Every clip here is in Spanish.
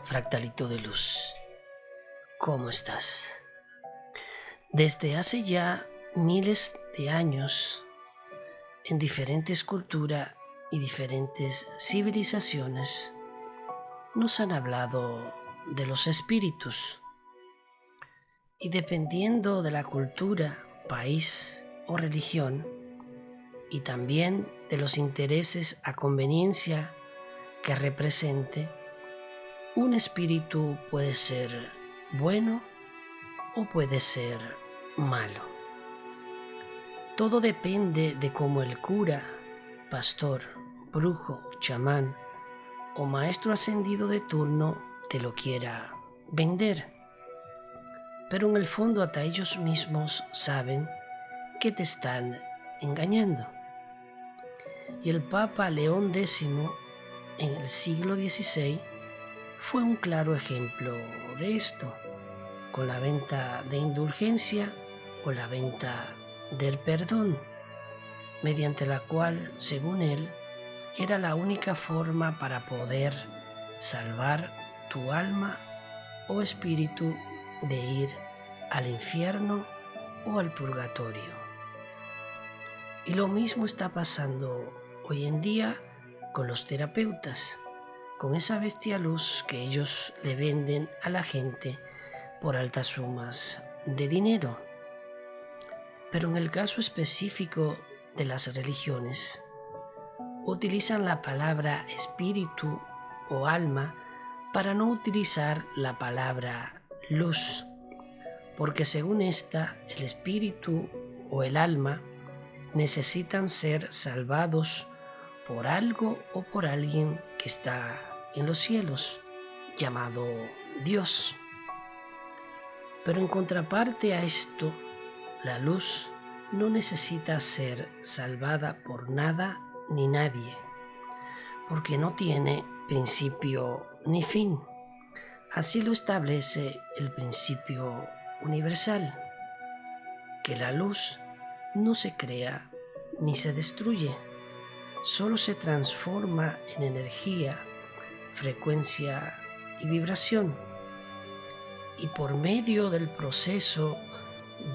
Fractalito de luz, ¿cómo estás? Desde hace ya miles de años, en diferentes culturas y diferentes civilizaciones, nos han hablado de los espíritus. Y dependiendo de la cultura, país o religión, y también de los intereses a conveniencia que represente, un espíritu puede ser bueno o puede ser malo. Todo depende de cómo el cura, pastor, brujo, chamán o maestro ascendido de turno te lo quiera vender. Pero en el fondo hasta ellos mismos saben que te están engañando. Y el Papa León X en el siglo XVI fue un claro ejemplo de esto, con la venta de indulgencia o la venta del perdón, mediante la cual, según él, era la única forma para poder salvar tu alma o espíritu de ir al infierno o al purgatorio. Y lo mismo está pasando hoy en día con los terapeutas, con esa bestia luz que ellos le venden a la gente por altas sumas de dinero. Pero en el caso específico de las religiones, utilizan la palabra espíritu o alma para no utilizar la palabra luz, porque según esta, el espíritu o el alma necesitan ser salvados por algo o por alguien que está en los cielos, llamado Dios. Pero en contraparte a esto, la luz no necesita ser salvada por nada ni nadie, porque no tiene principio ni fin. Así lo establece el principio universal, que la luz no se crea ni se destruye, solo se transforma en energía, frecuencia y vibración. Y por medio del proceso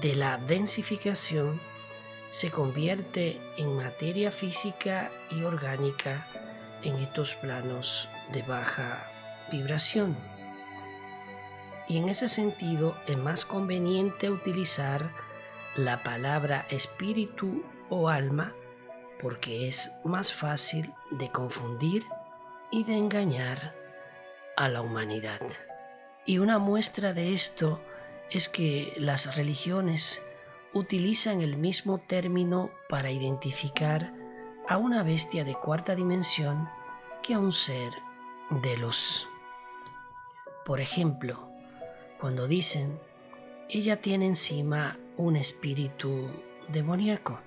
de la densificación se convierte en materia física y orgánica en estos planos de baja vibración. Y en ese sentido es más conveniente utilizar la palabra espíritu o alma porque es más fácil de confundir y de engañar a la humanidad. Y una muestra de esto es que las religiones utilizan el mismo término para identificar a una bestia de cuarta dimensión que a un ser de luz. Por ejemplo, cuando dicen, ella tiene encima un espíritu demoníaco,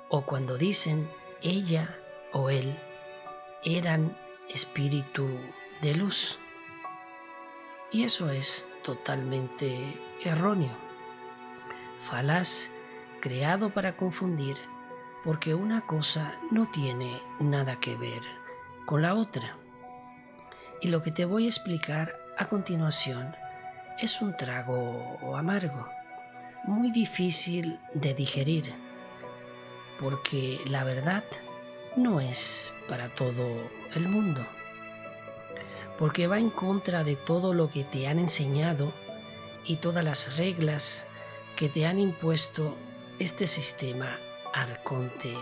o cuando dicen, ella o él eran espíritu de luz. Y eso es totalmente erróneo, falaz, creado para confundir, porque una cosa no tiene nada que ver con la otra. Y lo que te voy a explicar a continuación es un trago amargo, muy difícil de digerir, porque la verdad no es para todo el mundo, porque va en contra de todo lo que te han enseñado y todas las reglas que te han impuesto este sistema arconte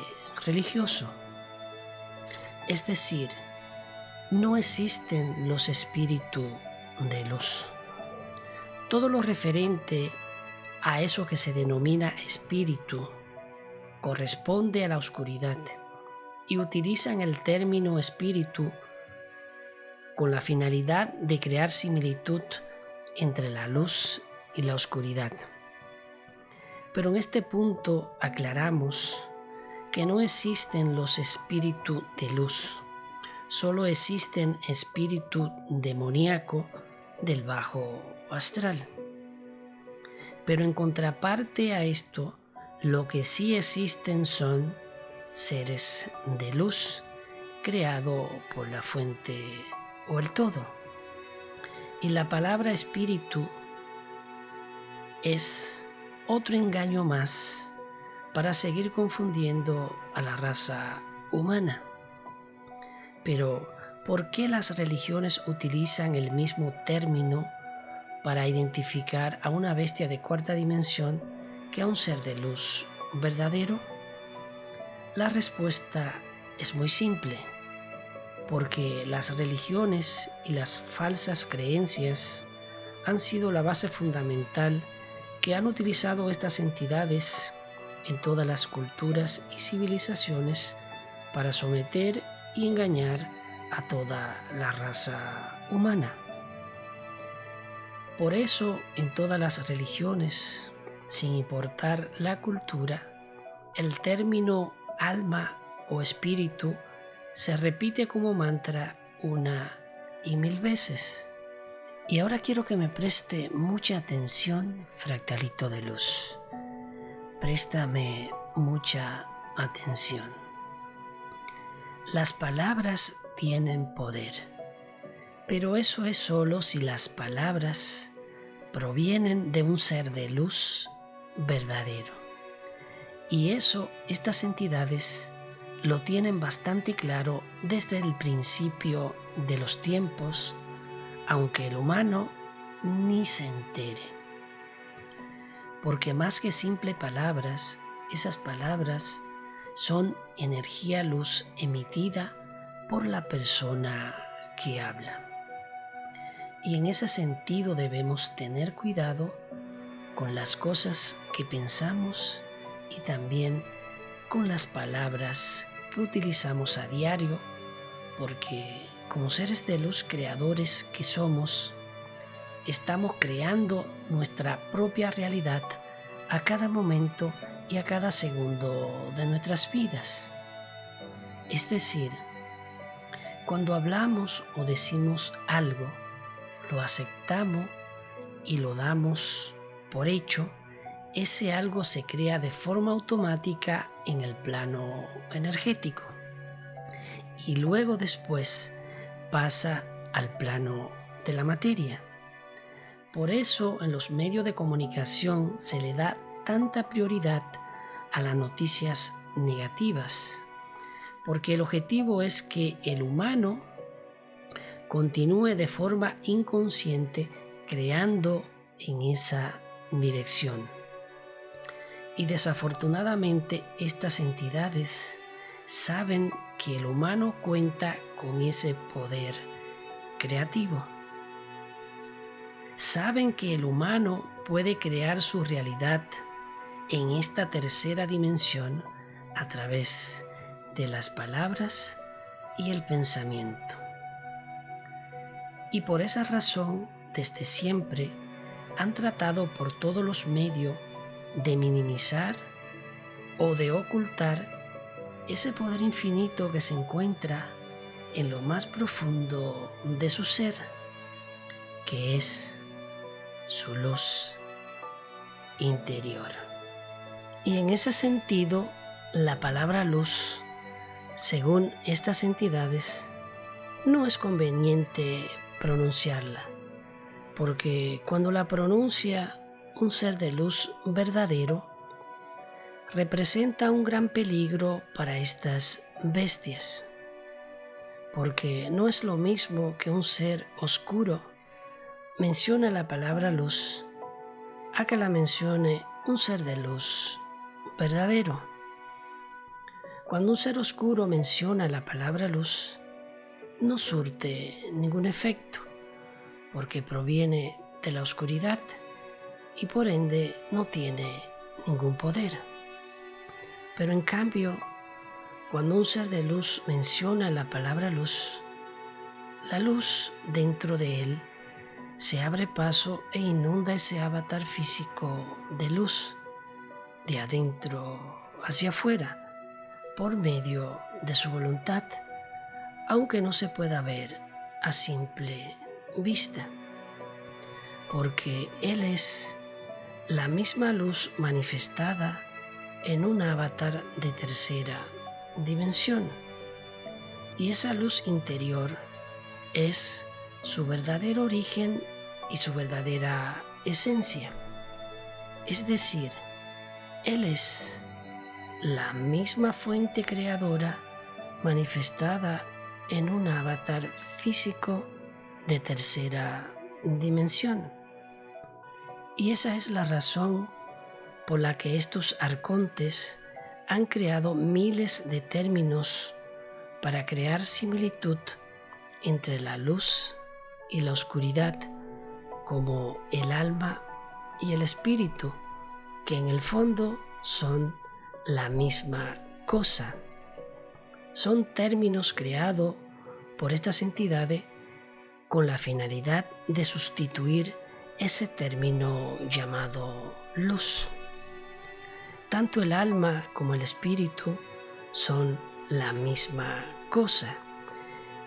religioso. Es decir, no existen los espíritus de luz. Todo lo referente a eso que se denomina espíritu corresponde a la oscuridad y utilizan el término espíritu con la finalidad de crear similitud entre la luz y la oscuridad. Pero en este punto aclaramos que no existen los espíritus de luz, solo existen espíritu demoníaco del bajo astral. Pero en contraparte a esto, lo que sí existen son seres de luz creado por la fuente o el todo. Y la palabra espíritu es otro engaño más para seguir confundiendo a la raza humana. Pero, ¿por qué las religiones utilizan el mismo término para identificar a una bestia de cuarta dimensión que a un ser de luz verdadero? La respuesta es muy simple, porque las religiones y las falsas creencias han sido la base fundamental que han utilizado estas entidades en todas las culturas y civilizaciones para someter y engañar a toda la raza humana. Por eso, en todas las religiones, sin importar la cultura, el término alma o espíritu se repite como mantra una y mil veces. Y ahora quiero que me preste mucha atención, fractalito de luz. Préstame mucha atención. Las palabras tienen poder, pero eso es solo si las palabras provienen de un ser de luz verdadero. Y eso estas entidades lo tienen bastante claro desde el principio de los tiempos, aunque el humano ni se entere. Porque más que simples palabras, esas palabras son energía luz emitida por la persona que habla. Y en ese sentido debemos tener cuidado con las cosas que pensamos y también con las palabras que utilizamos a diario, porque como seres de luz creadores que somos, estamos creando nuestra propia realidad a cada momento y a cada segundo de nuestras vidas. Es decir, cuando hablamos o decimos algo, lo aceptamos y lo damos por hecho, ese algo se crea de forma automática en el plano energético y luego después pasa al plano de la materia. Por eso en los medios de comunicación se le da tanta prioridad a las noticias negativas, porque el objetivo es que el humano continúe de forma inconsciente creando en esa dirección. Y desafortunadamente estas entidades saben que el humano cuenta con ese poder creativo. Saben que el humano puede crear su realidad en esta tercera dimensión a través de las palabras y el pensamiento. Y por esa razón, desde siempre, han tratado por todos los medios de minimizar o de ocultar ese poder infinito que se encuentra en lo más profundo de su ser, que es su luz interior. Y en ese sentido, la palabra luz, según estas entidades, no es conveniente pronunciarla, porque cuando la pronuncia un ser de luz verdadero, representa un gran peligro para estas bestias, porque no es lo mismo que un ser oscuro mencione la palabra luz a que la mencione un ser de luz verdadero. Cuando un ser oscuro menciona la palabra luz, no surte ningún efecto, porque proviene de la oscuridad y por ende no tiene ningún poder. Pero en cambio, cuando un ser de luz menciona la palabra luz, la luz dentro de él se abre paso e inunda ese avatar físico de luz, de adentro hacia afuera, por medio de su voluntad, aunque no se pueda ver a simple vista, porque él es la misma luz manifestada en un avatar de tercera dimensión. Y esa luz interior es su verdadero origen y su verdadera esencia. Es decir, Él es la misma fuente creadora manifestada en un avatar físico de tercera dimensión. Y esa es la razón por la que estos arcontes han creado miles de términos para crear similitud entre la luz y la oscuridad, como el alma y el espíritu, que en el fondo son la misma cosa. Son términos creados por estas entidades con la finalidad de sustituir ese término llamado luz. Tanto el alma como el espíritu son la misma cosa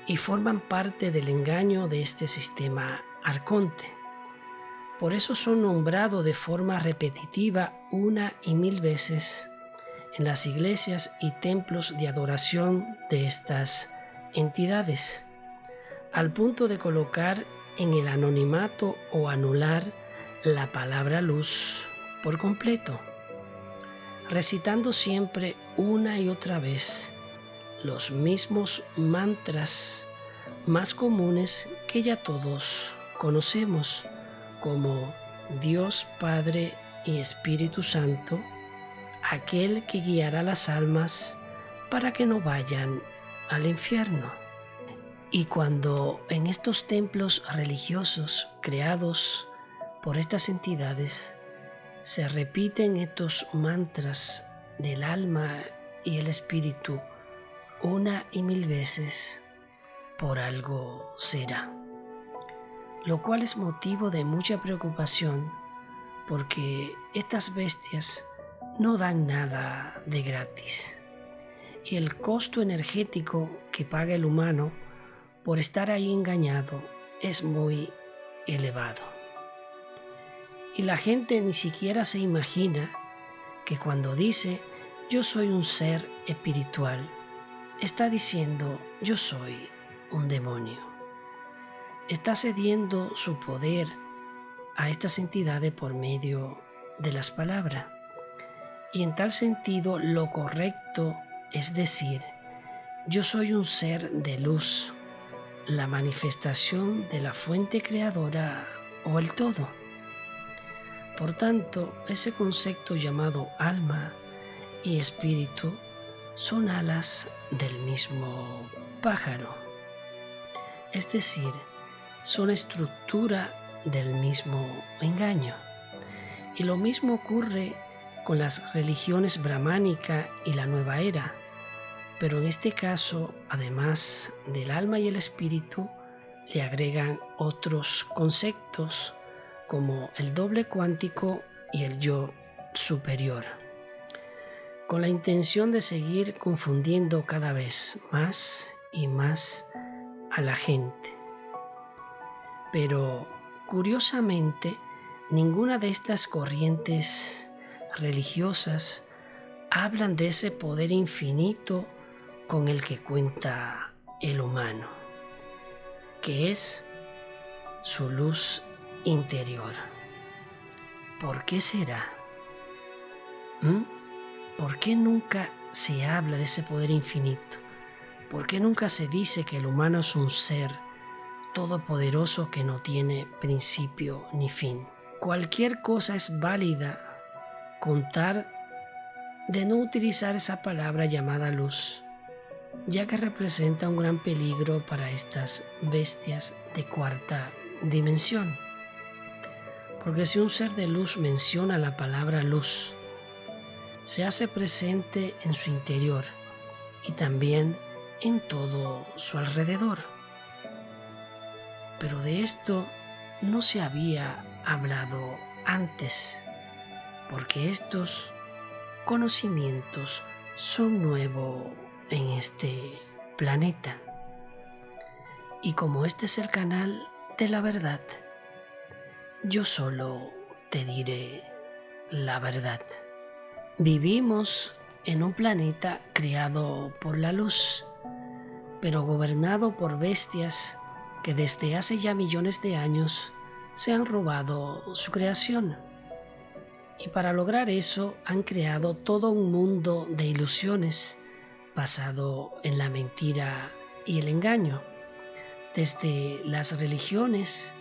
y forman parte del engaño de este sistema arconte. Por eso son nombrados de forma repetitiva una y mil veces en las iglesias y templos de adoración de estas entidades, al punto de colocar en el anonimato o anular la palabra luz por completo, recitando siempre una y otra vez los mismos mantras más comunes que ya todos conocemos, como Dios Padre y Espíritu Santo, aquel que guiará las almas para que no vayan al infierno. Y cuando en estos templos religiosos creados por estas entidades se repiten estos mantras del alma y el espíritu una y mil veces, por algo será. Lo cual es motivo de mucha preocupación, porque estas bestias no dan nada de gratis, y el costo energético que paga el humano por estar ahí engañado es muy elevado. Y la gente ni siquiera se imagina que cuando dice yo soy un ser espiritual, está diciendo yo soy un demonio. Está cediendo su poder a estas entidades por medio de las palabras. Y en tal sentido lo correcto es decir, yo soy un ser de luz, la manifestación de la fuente creadora o el todo. Por tanto, ese concepto llamado alma y espíritu son alas del mismo pájaro, es decir, son estructura del mismo engaño. Y lo mismo ocurre con las religiones brahmánica y la nueva era, pero en este caso, además del alma y el espíritu, le agregan otros conceptos como el doble cuántico y el yo superior, con la intención de seguir confundiendo cada vez más y más a la gente. Pero, curiosamente, ninguna de estas corrientes religiosas hablan de ese poder infinito con el que cuenta el humano, que es su luz interior. ¿Por qué será? ¿Por qué nunca se habla de ese poder infinito? ¿Por qué nunca se dice que el humano es un ser todopoderoso que no tiene principio ni fin? Cualquier cosa es válida contar de no utilizar esa palabra llamada luz, ya que representa un gran peligro para estas bestias de cuarta dimensión. Porque si un ser de luz menciona la palabra luz, se hace presente en su interior y también en todo su alrededor. Pero de esto no se había hablado antes, porque estos conocimientos son nuevos en este planeta. Y como este es el canal de la verdad, yo solo te diré la verdad. Vivimos en un planeta creado por la luz, pero gobernado por bestias que desde hace ya millones de años se han robado su creación. Y para lograr eso han creado todo un mundo de ilusiones basado en la mentira y el engaño, desde las religiones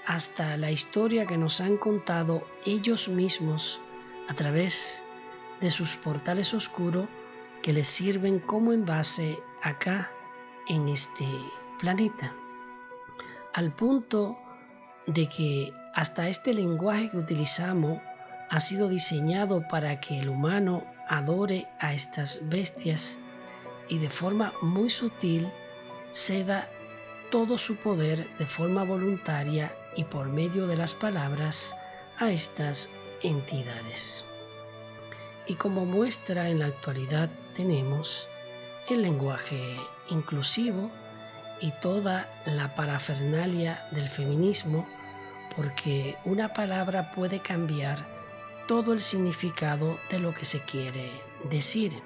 hasta la historia que nos han contado ellos mismos a través de sus portales oscuros que les sirven como envase acá en este planeta, al punto de que hasta este lenguaje que utilizamos ha sido diseñado para que el humano adore a estas bestias y de forma muy sutil ceda todo su poder de forma voluntaria y por medio de las palabras a estas entidades. Y como muestra en la actualidad tenemos el lenguaje inclusivo y toda la parafernalia del feminismo, porque una palabra puede cambiar todo el significado de lo que se quiere decir.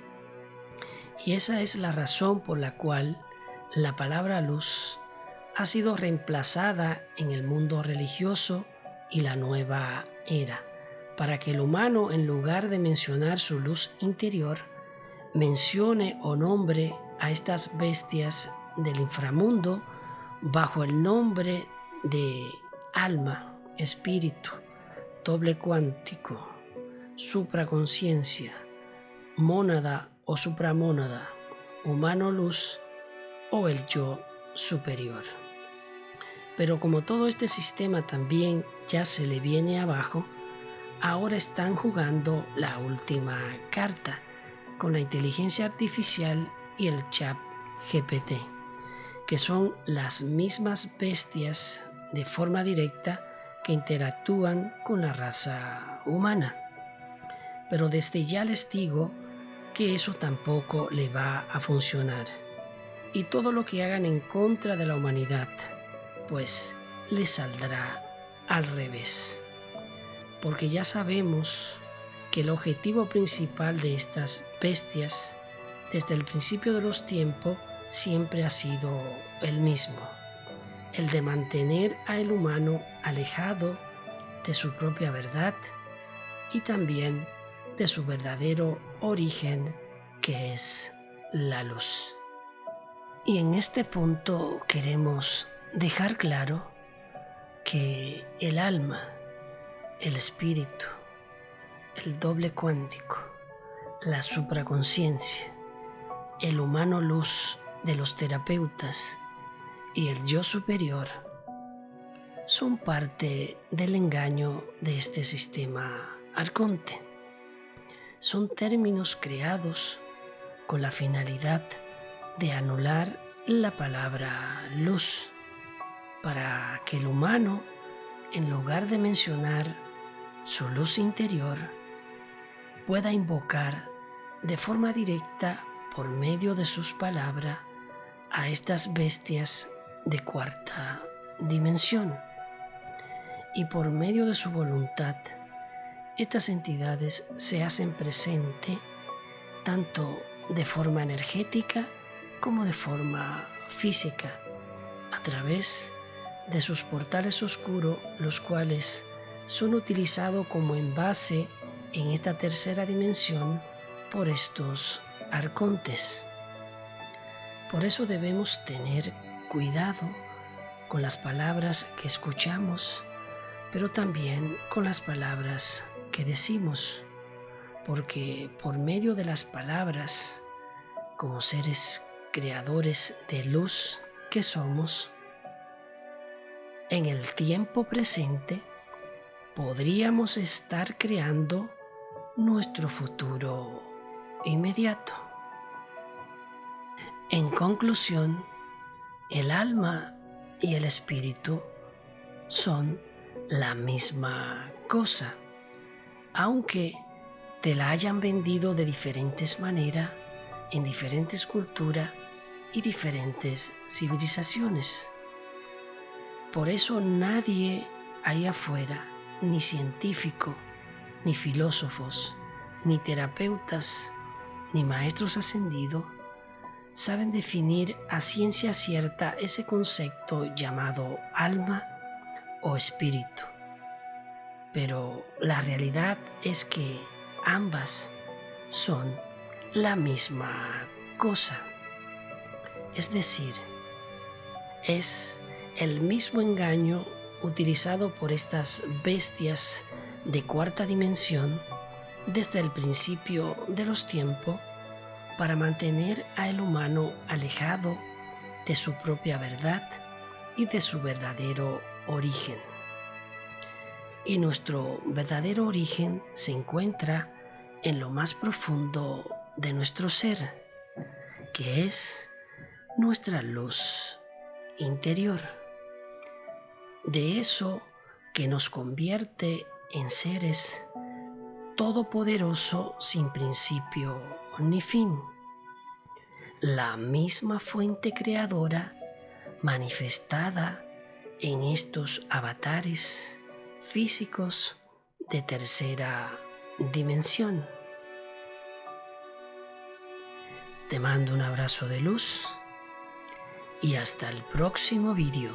Y esa es la razón por la cual la palabra luz ha sido reemplazada en el mundo religioso y la nueva era, para que el humano, en lugar de mencionar su luz interior, mencione o nombre a estas bestias del inframundo bajo el nombre de alma, espíritu, doble cuántico, supraconciencia, mónada o supramónada, humano luz o el yo superior. Pero como todo este sistema también ya se le viene abajo, ahora están jugando la última carta con la inteligencia artificial y el chat GPT, que son las mismas bestias de forma directa que interactúan con la raza humana. Pero desde ya les digo que eso tampoco le va a funcionar. Y todo lo que hagan en contra de la humanidad, pues les saldrá al revés. Porque ya sabemos que el objetivo principal de estas bestias, desde el principio de los tiempos, siempre ha sido el mismo: el de mantener al humano alejado de su propia verdad y también de su verdadero origen, que es la luz. Y en este punto queremos dejar claro que el alma, el espíritu, el doble cuántico, la supraconciencia, el humano luz de los terapeutas y el yo superior son parte del engaño de este sistema arconte. Son términos creados con la finalidad de anular la palabra luz, para que el humano, en lugar de mencionar su luz interior, pueda invocar de forma directa por medio de sus palabras a estas bestias de cuarta dimensión. Y por medio de su voluntad, estas entidades se hacen presente tanto de forma energética como de forma física, a través de sus portales oscuros, los cuales son utilizados como envase en esta tercera dimensión por estos arcontes. Por eso debemos tener cuidado con las palabras que escuchamos, pero también con las palabras que decimos, porque por medio de las palabras, como seres creadores de luz que somos, en el tiempo presente podríamos estar creando nuestro futuro inmediato. En conclusión, el alma y el espíritu son la misma cosa, aunque te la hayan vendido de diferentes maneras en diferentes culturas y diferentes civilizaciones. Por eso nadie ahí afuera, ni científico, ni filósofos, ni terapeutas, ni maestros ascendidos, saben definir a ciencia cierta ese concepto llamado alma o espíritu. Pero la realidad es que ambas son la misma cosa. Es decir, es el mismo engaño utilizado por estas bestias de cuarta dimensión desde el principio de los tiempos para mantener al humano alejado de su propia verdad y de su verdadero origen. Y nuestro verdadero origen se encuentra en lo más profundo de nuestro ser, que es nuestra luz interior. De eso que nos convierte en seres todopoderosos sin principio ni fin. La misma fuente creadora manifestada en estos avatares físicos de tercera dimensión. Te mando un abrazo de luz y hasta el próximo vídeo.